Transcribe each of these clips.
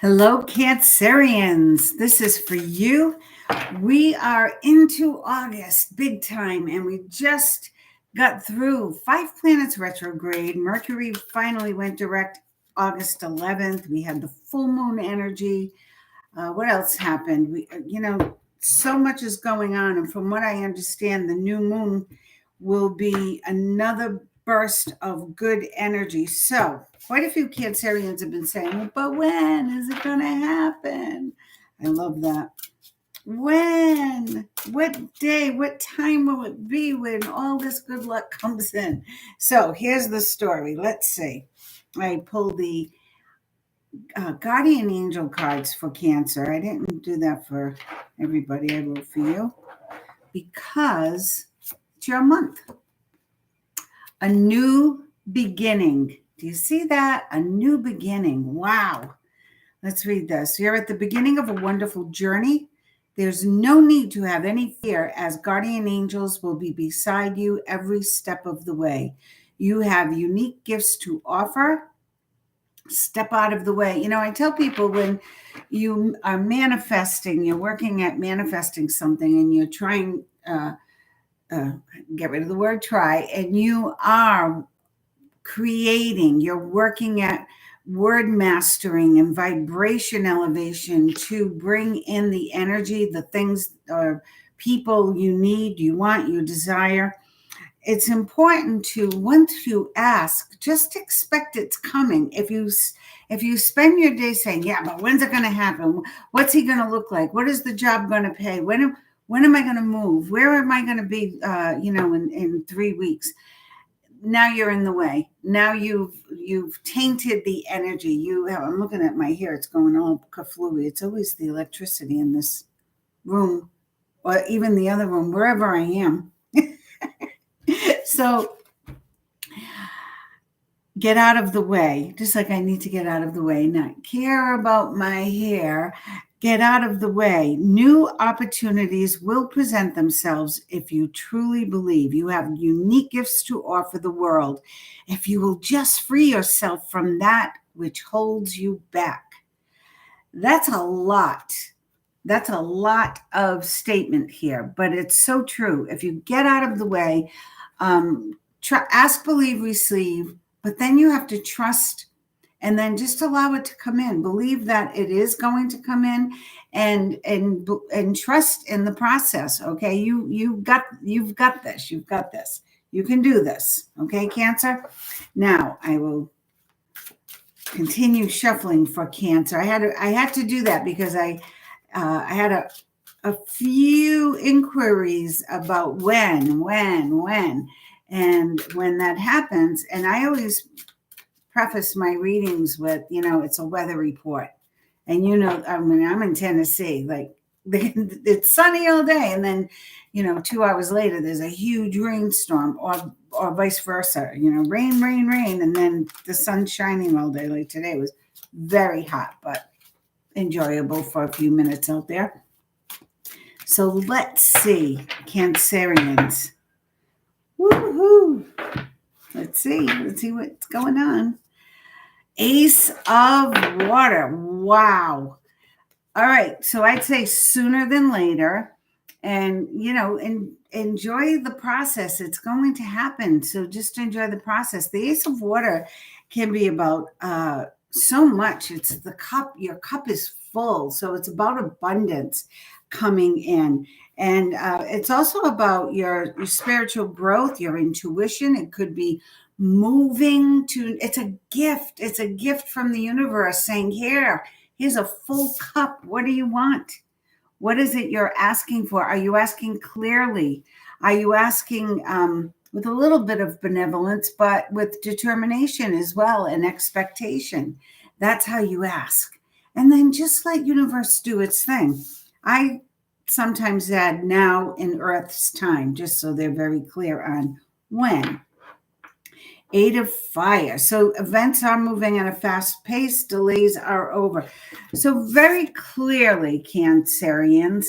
Hello, Cancerians. This is for you. We are into August big time, and we just got through 5 planets retrograde. Mercury finally went direct August 11th. We had the full moon energy. What else happened? So much is going on. And from what I understand, the new moon will be another burst of good energy. So, quite a few Cancerians have been saying, but when is it going to happen? I love that. When? What day? What time will it be when all this good luck comes in? So, here's the story. Let's see. I pulled the guardian angel cards for Cancer. I didn't do that for everybody. I wrote for you because it's your month. A new beginning. Do you see that? A new beginning. Wow. Let's read this. You're at the beginning of a wonderful journey. There's no need to have any fear, as guardian angels will be beside you every step of the way. You have unique gifts to offer. Step out of the way. I tell people, when you are manifesting, you're working at manifesting something, and you're trying, get rid of the word try, and you are creating, you're working at word mastering and vibration elevation to bring in the energy, the things or people you need, you want, you desire. It's important to, once you ask, just expect it's coming. If you spend your day saying, yeah, but when's it going to happen? What's he going to look like? What is the job going to pay? When am I going to move? Where am I going to be, in 3 weeks? Now you're in the way. Now you've tainted the energy. I'm looking at my hair. It's going all kaflooey. It's always the electricity in this room, or even the other room, wherever I am. So get out of the way, just like I need to get out of the way, not care about my hair. Get out of the way. New opportunities will present themselves if you truly believe you have unique gifts to offer the world. If you will just free yourself from that which holds you back. That's a lot. That's a lot of statement here, but it's so true. If you get out of the way, ask, believe, receive, but then you have to trust, and then just allow it to come in. Believe that it is going to come in, and trust in the process. Okay, you've got this. You've got this. You can do this. Okay, Cancer. Now I will continue shuffling for Cancer. I had to do that because I had a few inquiries about when, and when that happens. And I always preface my readings with, it's a weather report. And I'm in Tennessee, like it's sunny all day, and then 2 hours later there's a huge rainstorm, or vice versa. Rain, and then the sun's shining all day. Like today was very hot, but enjoyable for a few minutes out there. So let's see, Cancerians. Woohoo! Let's see what's going on. Ace of Water. Wow. All right. So I'd say sooner than later, and enjoy the process. It's going to happen. So just enjoy the process. The Ace of Water can be about so much. It's the cup. Your cup is full. So it's about abundance coming in. And it's also about your spiritual growth, your intuition. It could be moving to, it's a gift. It's a gift from the universe saying, here's a full cup. What do you want? What is it you're asking for? Are you asking clearly? Are you asking with a little bit of benevolence, but with determination as well, and expectation? That's how you ask. And then just let universe do its thing. I sometimes add now in Earth's time, just so they're very clear on when. 8 of Fire. So events are moving at a fast pace. Delays are over. So very clearly, Cancerians,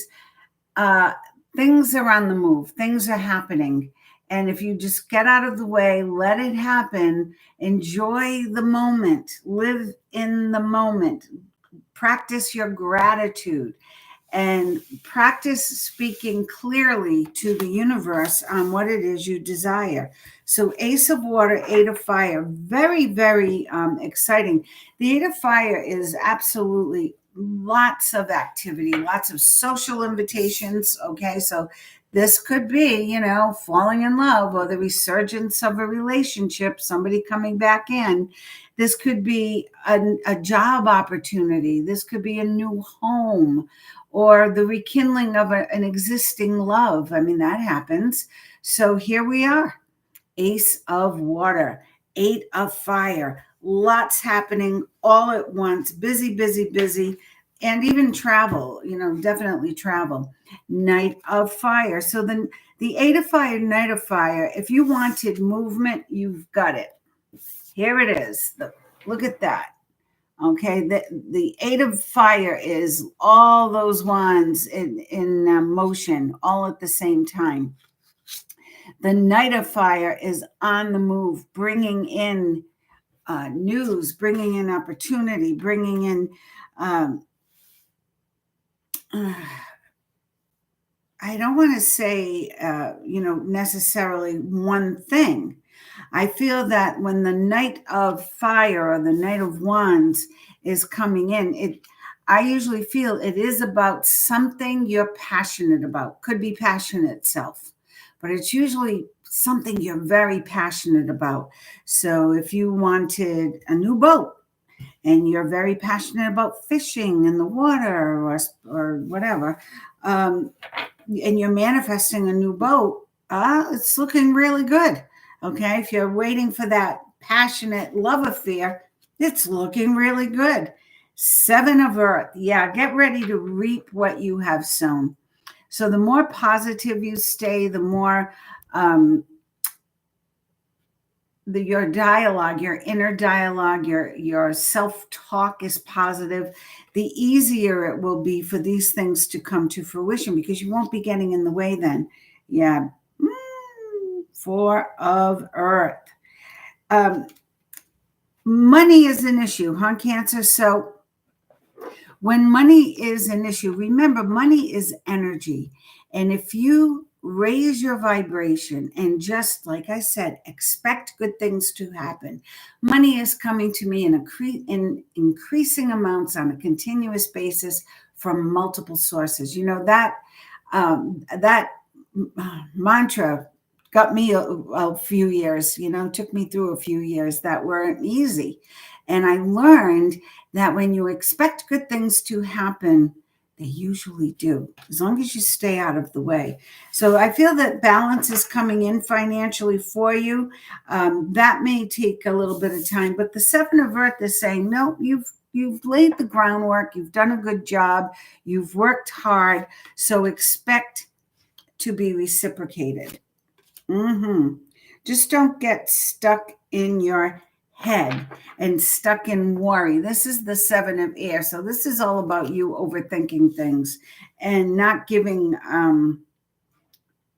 things are on the move. Things are happening. And if you just get out of the way, let it happen, enjoy the moment, live in the moment, practice your gratitude, and practice speaking clearly to the universe on what it is you desire. So, Ace of Water, Eight of Fire, very, very exciting. The Eight of Fire is absolutely lots of activity, lots of social invitations. Okay, so this could be, falling in love or the resurgence of a relationship, somebody coming back in. This could be a job opportunity. This could be a new home or the rekindling of an existing love. I mean, that happens. So here we are. Ace of Water, Eight of Fire, lots happening all at once, busy, busy, busy, and even travel, definitely travel. Knight of Fire. So then the Eight of Fire, Knight of Fire, if you wanted movement, you've got it. Here it is. Look at that. Okay, the Eight of Fire is all those wands in motion all at the same time. The Knight of Fire is on the move, bringing in news, bringing in opportunity, bringing in, I don't want to say, necessarily one thing. I feel that when the Knight of Fire or the Knight of Wands is coming in, I usually feel it is about something you're passionate about. Could be passion itself, but it's usually something you're very passionate about. So if you wanted a new boat and you're very passionate about fishing in the water or whatever, and you're manifesting a new boat, it's looking really good. Okay, if you're waiting for that passionate love affair, it's looking really good. Seven of Earth. Yeah, get ready to reap what you have sown. So the more positive you stay, the more your dialogue, your inner dialogue, your self-talk is positive, the easier it will be for these things to come to fruition because you won't be getting in the way then. Yeah. Four of Earth. Money is an issue, huh, Cancer? So when money is an issue, remember, money is energy. And if you raise your vibration and just, like I said, expect good things to happen, money is coming to me in increasing amounts on a continuous basis from multiple sources. That mantra got me a few years, took me through a few years that weren't easy. And I learned that when you expect good things to happen, they usually do, as long as you stay out of the way. So I feel that balance is coming in financially for you. That may take a little bit of time, but the Seven of Earth is saying, no, you've laid the groundwork. You've done a good job. You've worked hard. So expect to be reciprocated. Just don't get stuck in your head and stuck in worry. This is the Seven of Air. So this is all about you overthinking things and not giving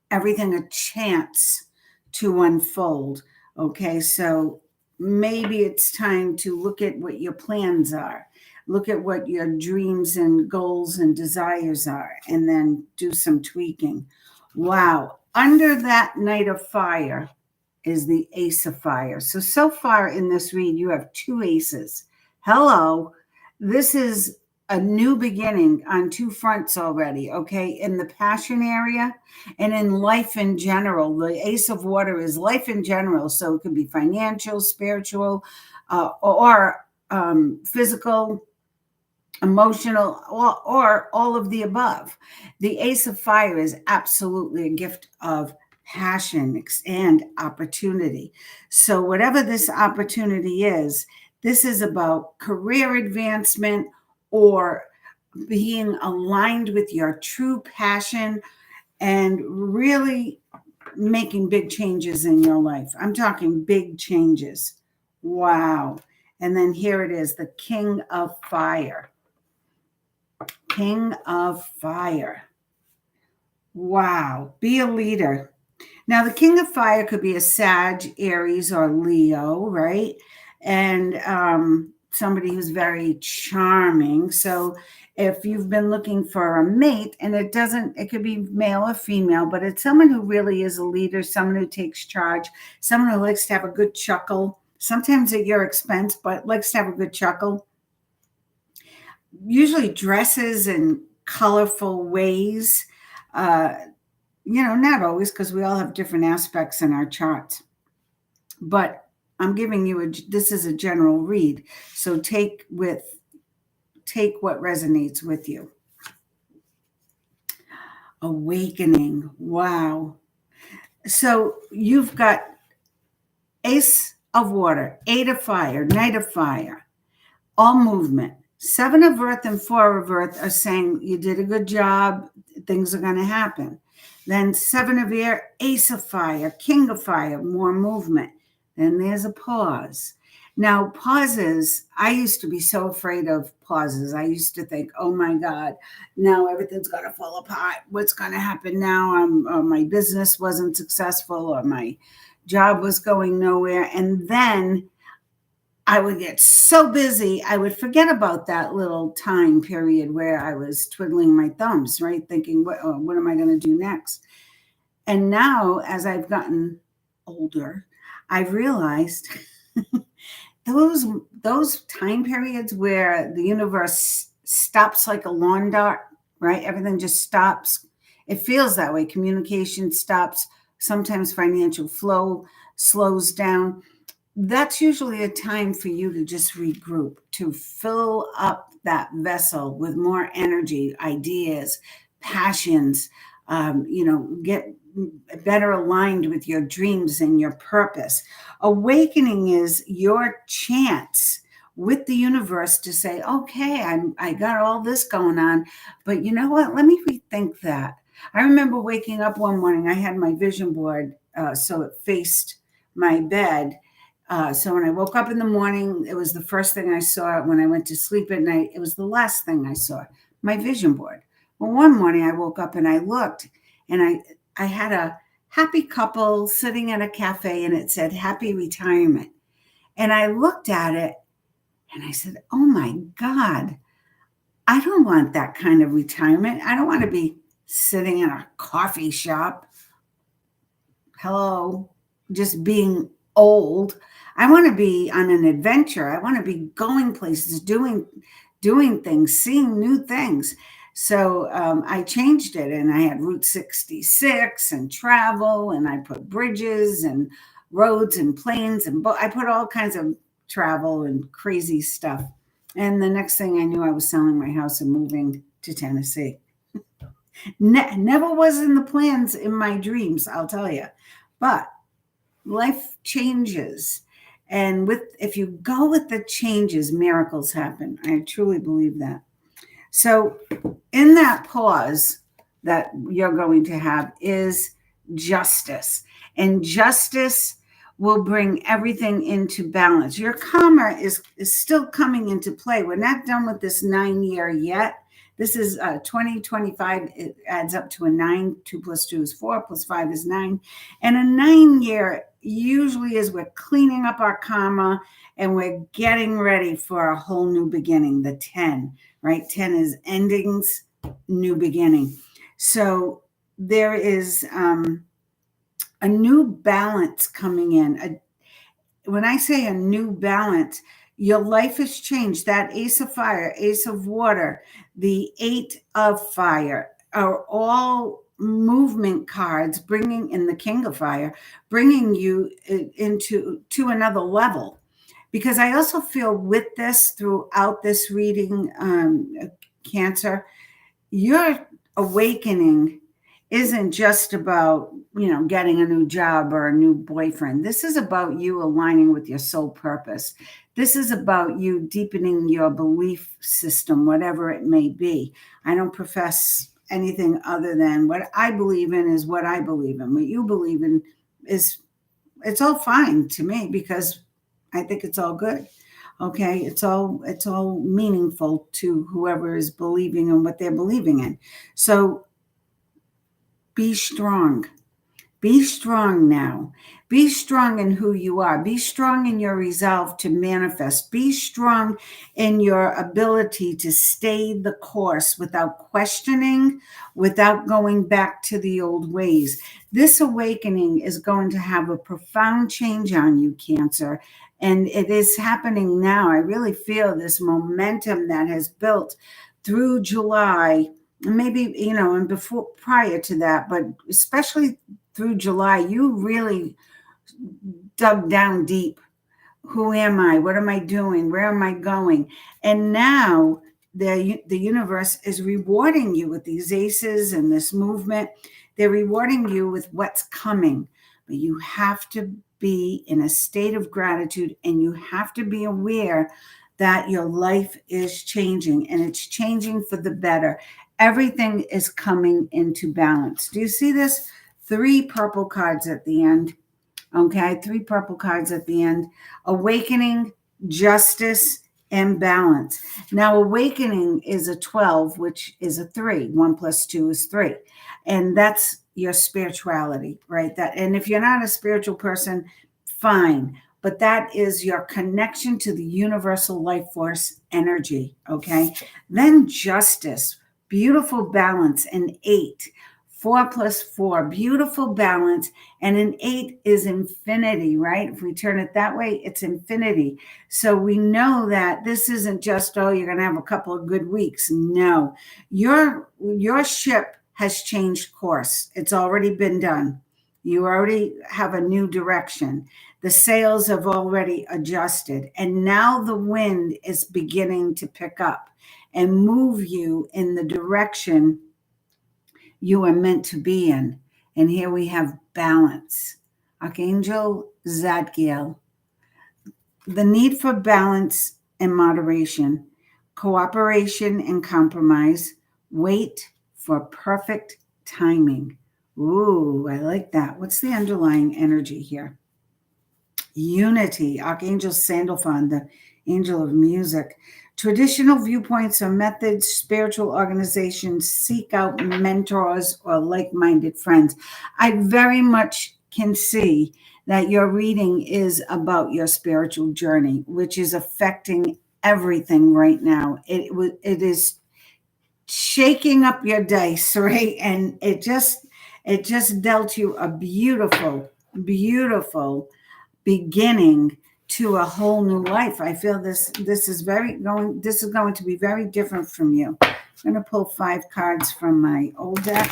everything a chance to unfold. Okay, so maybe it's time to look at what your plans are. Look at what your dreams and goals and desires are, and then do some tweaking. Wow. Under that Knight of Fire is the Ace of Fire. So far in this read, you have two aces. Hello. This is a new beginning on two fronts already, okay? In the passion area and in life in general. The Ace of Water is life in general. So it could be financial, spiritual, or physical, emotional, or all of the above. The Ace of Fire is absolutely a gift of passion and opportunity. So whatever this opportunity is, this is about career advancement or being aligned with your true passion and really making big changes in your life. I'm talking big changes. Wow. And then here it is, the King of Fire. King of Fire. Wow. Be a leader. Now, the King of Fire could be a Sag, Aries, or Leo, right? And somebody who's very charming. So if you've been looking for a mate, and it could be male or female, but it's someone who really is a leader, someone who takes charge, someone who likes to have a good chuckle, sometimes at your expense, but likes to have a good chuckle. Usually dresses in colorful ways. Not always, because we all have different aspects in our charts. But I'm giving you this is a general read. So take what resonates with you. Awakening. Wow. So you've got Ace of Water, 8 of Fire, Knight of Fire, all movement. 7 of Earth and 4 of Earth are saying you did a good job, things are going to happen. Then 7 of Air, Ace of Fire, King of Fire, more movement. Then there's a pause. Now, pauses, I used to be so afraid of pauses. I used to think, oh my God, now everything's going to fall apart. What's going to happen now? My business wasn't successful, or my job was going nowhere. And then I would get so busy, I would forget about that little time period where I was twiddling my thumbs, right? Thinking, what am I going to do next? And now, as I've gotten older, I've realized those time periods where the universe stops like a lawn dart, right? Everything just stops. It feels that way. Communication stops. Sometimes financial flow slows down. That's usually a time for you to just regroup, to fill up that vessel with more energy, ideas, passions, get better aligned with your dreams and your purpose. Awakening is your chance with the universe to say, okay, I got all this going on, but you know what? Let me rethink that. I remember waking up one morning, I had my vision board, so it faced my bed. So when I woke up in the morning, it was the first thing I saw. When I went to sleep at night, it was the last thing I saw, my vision board. Well, one morning I woke up and I looked, and I had a happy couple sitting at a cafe, and it said happy retirement. And I looked at it and I said, oh my God, I don't want that kind of retirement. I don't want to be sitting in a coffee shop. Hello, just being old. I want to be on an adventure. I want to be going places, doing things, seeing new things. So I changed it, and I had Route 66 and travel, and I put bridges and roads and planes, and I put all kinds of travel and crazy stuff. And the next thing I knew, I was selling my house and moving to Tennessee. Never was in the plans, in my dreams, I'll tell you. But life changes. And if you go with the changes, miracles happen. I truly believe that. So in that pause that you're going to have is justice. And justice will bring everything into balance. Your karma is still coming into play. We're not done with this 9-year yet. This is 2025. It adds up to a 9. 2 plus 2 is 4, plus 5 is 9. And a 9-year usually is we're cleaning up our karma and we're getting ready for a whole new beginning, the 10, right? 10 is endings, new beginning. So there is a new balance coming in. When I say a new balance, your life has changed. That Ace of Fire, Ace of Water, the 8 of Fire are all movement cards, bringing in the King of Fire, bringing you into another level. Because I also feel with this, throughout this reading, Cancer, your awakening isn't just about, getting a new job or a new boyfriend. This is about you aligning with your soul purpose. This is about you deepening your belief system, whatever it may be. I don't profess anything other than what I believe in is what I believe in. What you believe in it's all fine to me, because I think it's all good. Okay, it's all meaningful to whoever is believing in what they're believing in. So be strong. Be strong now. Be strong in who you are. Be strong in your resolve to manifest. Be strong in your ability to stay the course without questioning, without going back to the old ways. This awakening is going to have a profound change on you, Cancer. And it is happening now. I really feel this momentum that has built through July, maybe, and before, prior to that, but especially through July, you really dug down deep. Who am I? What am I doing? Where am I going? And now the universe is rewarding you with these aces and this movement. They're rewarding you with what's coming. But you have to be in a state of gratitude, and you have to be aware that your life is changing, and it's changing for the better. Everything is coming into balance. Do you see this? 3 purple cards at the end. Okay, 3 purple cards at the end. Awakening, justice, and balance. Now, awakening is a 12, which is a 3. 1 plus 2 is 3. And that's your spirituality, right? And if you're not a spiritual person, fine. But that is your connection to the universal life force energy, okay? Then justice, beautiful balance, an 8. 4 plus 4, beautiful balance. And an 8 is infinity, right? If we turn it that way, it's infinity. So we know that this isn't just, oh, you're going to have a couple of good weeks. No, your ship has changed course. It's already been done. You already have a new direction. The sails have already adjusted. And now the wind is beginning to pick up and move you in the direction you are meant to be in. And here we have balance. Archangel Zadkiel. The need for balance and moderation, cooperation and compromise, wait for perfect timing. Ooh, I like that. What's the underlying energy here? Unity. Archangel Sandalphon, the angel of music. Traditional viewpoints or methods, spiritual organizations seek out mentors or like-minded friends. I very much can see that your reading is about your spiritual journey, which is affecting everything right now. It is shaking up your dice, right? And it just dealt you a beautiful, beautiful beginning to a whole new life. I feel this is going to be very different from you. I'm going to pull 5 cards from my old deck.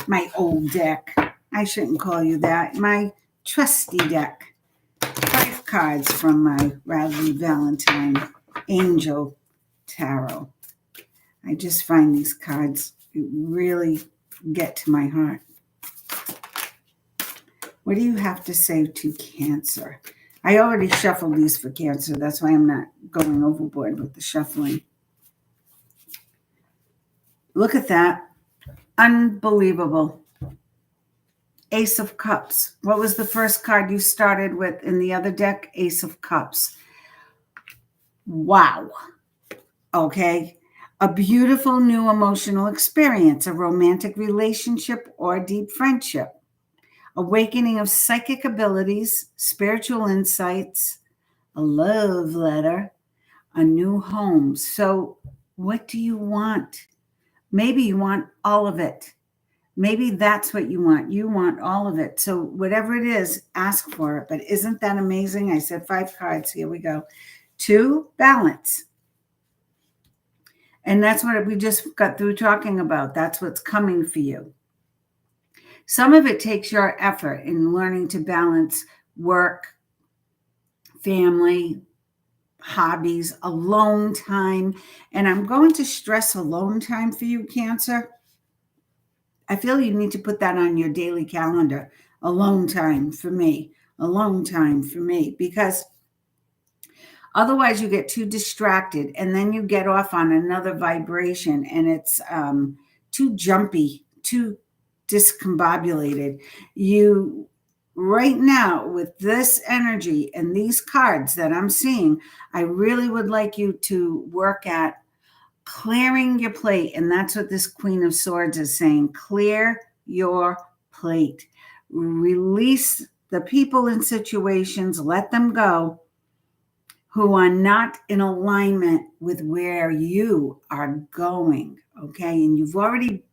My old deck. I shouldn't call you that. My trusty deck. 5 cards from my Radleigh Valentine Angel Tarot. I just find these cards really get to my heart. What do you have to say to Cancer? I already shuffled these for Cancer. That's why I'm not going overboard with the shuffling. Look at that. Unbelievable. Ace of Cups. What was the first card you started with in the other deck? Ace of Cups. Wow. Okay. A beautiful new emotional experience, a romantic relationship, or deep friendship. Awakening of psychic abilities, spiritual insights, a love letter, a new home. So what do you want? Maybe you want all of it. Maybe that's what you want. You want all of it. So whatever it is, ask for it. But isn't that amazing? I said 5 cards. Here we go. 2, balance. And that's what we just got through talking about. That's what's coming for you. Some of it takes your effort in learning to balance work, family, hobbies, alone time. And I'm going to stress alone time for you, Cancer. I feel you need to put that on your daily calendar. Alone time for me. Alone time for me. Because otherwise you get too distracted and then you get off on another vibration and it's too jumpy, too discombobulated. You right now with this energy and these cards that I'm seeing, I really would like you to work at clearing your plate. And that's what this Queen of Swords is saying. Clear your plate. Release the people and situations, let them go, who are not in alignment with where you are going. Okay. And you've already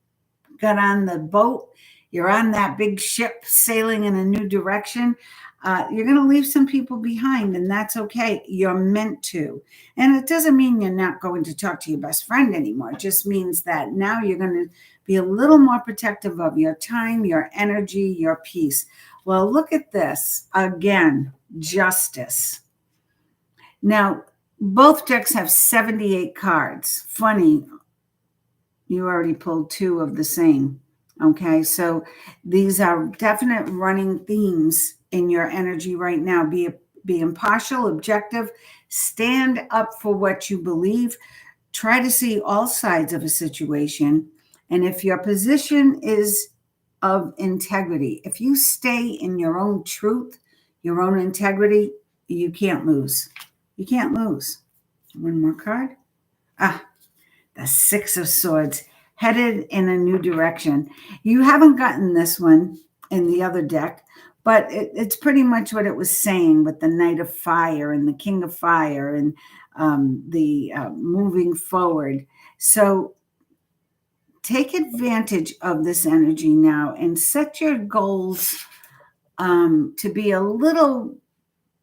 got on the boat, you're on that big ship sailing in a new direction. You're going to leave some people behind, and that's okay. You're meant to. And it doesn't mean you're not going to talk to your best friend anymore. It just means that now you're going to be a little more protective of your time, your energy, your peace. Well, look at this again, justice. Now, both decks have 78 cards. Funny, you already pulled two of the same. Okay, so these are definite running themes in your energy right now. Be impartial, objective, stand up for what you believe, try to see all sides of a situation. And if your position is of integrity, if you stay in your own truth, your own integrity, you can't lose. You can't lose. One more card. The Six of Swords, headed in a new direction. You haven't gotten this one in the other deck, but it's pretty much what it was saying with the Knight of Fire and the King of Fire and the moving forward. So take advantage of this energy now and set your goals to be a little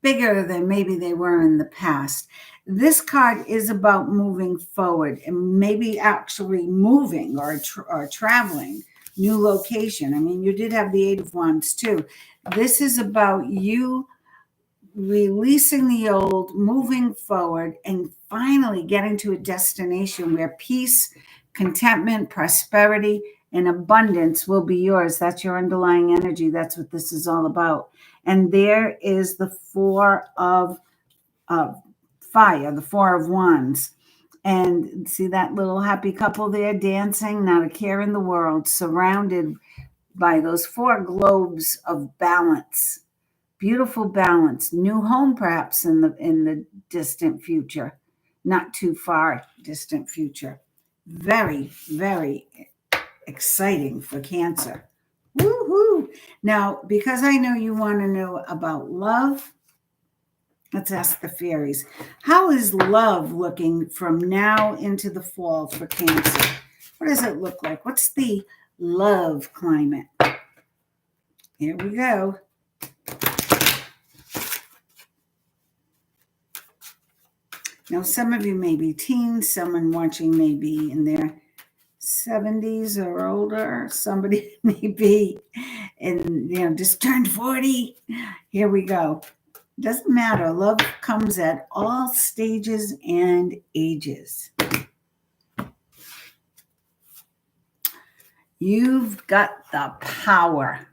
bigger than maybe they were in the past. This card is about moving forward and maybe actually moving or traveling, new location. I mean, you did have the Eight of Wands too. This is about you releasing the old, moving forward, and finally getting to a destination where peace, contentment, prosperity, and abundance will be yours. That's your underlying energy. That's what this is all about. And there is the Four of Fire, the Four of Wands. And see that little happy couple there dancing, not a care in the world, surrounded by those four globes of balance. Beautiful balance. New home perhaps in the distant future, not too far distant future. Very, very exciting for Cancer. Woohoo! Now, because I know you want to know about love, let's ask the fairies. How is love looking from now into the fall for Cancer? What does it look like? What's the love climate? Here we go. Now, some of you may be teens, someone watching may be in their 70s or older. Somebody may be just turned 40. Here we go. Doesn't matter. Love comes at all stages and ages. You've got the power.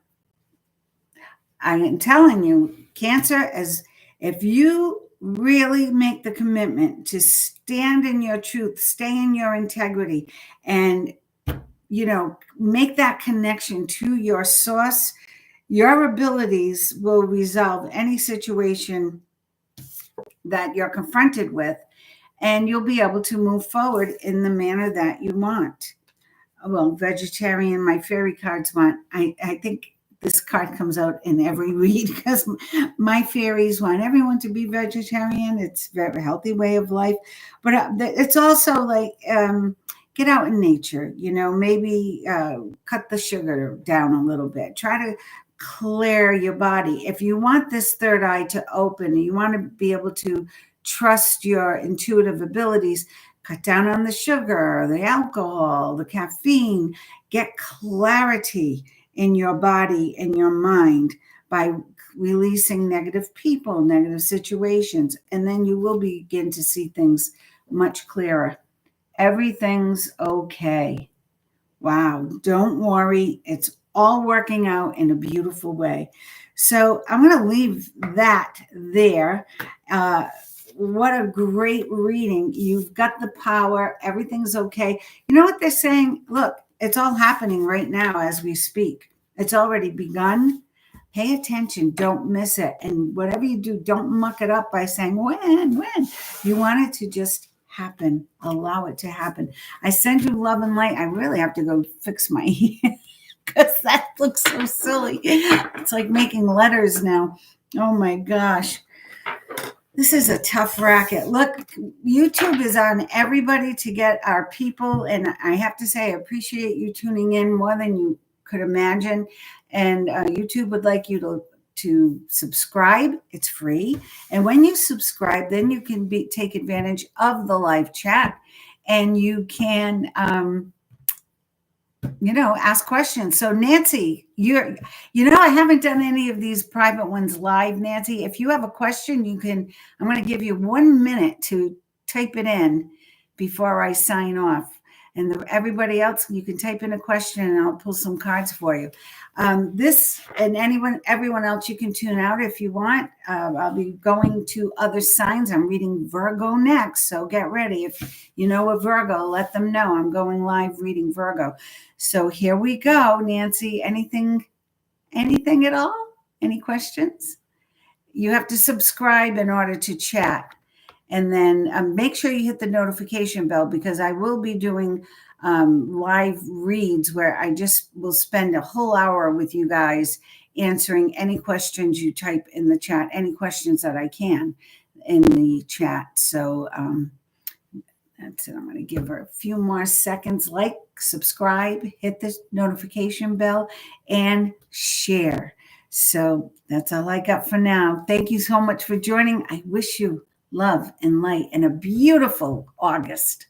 I am telling you, Cancer, as if you really make the commitment to stand in your truth, stay in your integrity, and make that connection to your source, your abilities will resolve any situation that you're confronted with, and you'll be able to move forward in the manner that you want. Well, vegetarian, my fairy cards want. I think this card comes out in every read because my fairies want everyone to be vegetarian. It's a very healthy way of life. But it's also like get out in nature, maybe cut the sugar down a little bit. Try to clear your body. If you want this third eye to open, you want to be able to trust your intuitive abilities, cut down on the sugar, the alcohol, the caffeine, get clarity in your body and your mind by releasing negative people, negative situations, and then you will begin to see things much clearer. Everything's okay. Wow, don't worry. It's all working out in a beautiful way. So I'm going to leave that there. What a great reading. You've got the power. Everything's okay. You know what they're saying? Look, it's all happening right now as we speak. It's already begun. Pay attention. Don't miss it. And whatever you do, don't muck it up by saying, when? You want it to just happen. Allow it to happen. I send you love and light. I really have to go fix my because that looks so silly. It's like making letters now. Oh my gosh. This is a tough racket. Look, YouTube is on everybody to get our people. And I have to say, I appreciate you tuning in more than you could imagine. And YouTube would like you to subscribe. It's free. And when you subscribe, then you can take advantage of the live chat, and you can ask questions. So Nancy, I haven't done any of these private ones live. Nancy, if you have a question, I'm going to give you 1 minute to type it in before I sign off. And everybody else, you can type in a question and I'll pull some cards for you. This and everyone else, you can tune out if you want. I'll be going to other signs. I'm reading Virgo next, so get ready. If you know a Virgo, let them know I'm going live reading Virgo. So here we go, Nancy. Anything at all? Any questions? You have to subscribe in order to chat. And then make sure you hit the notification bell, because I will be doing live reads where I just will spend a whole hour with you guys answering any questions you type in the chat, any questions that I can in the chat. So that's it. I'm going to give her a few more seconds. Like, subscribe, hit the notification bell, and share. So that's all I got for now. Thank you so much for joining. I wish you love and light and a beautiful August.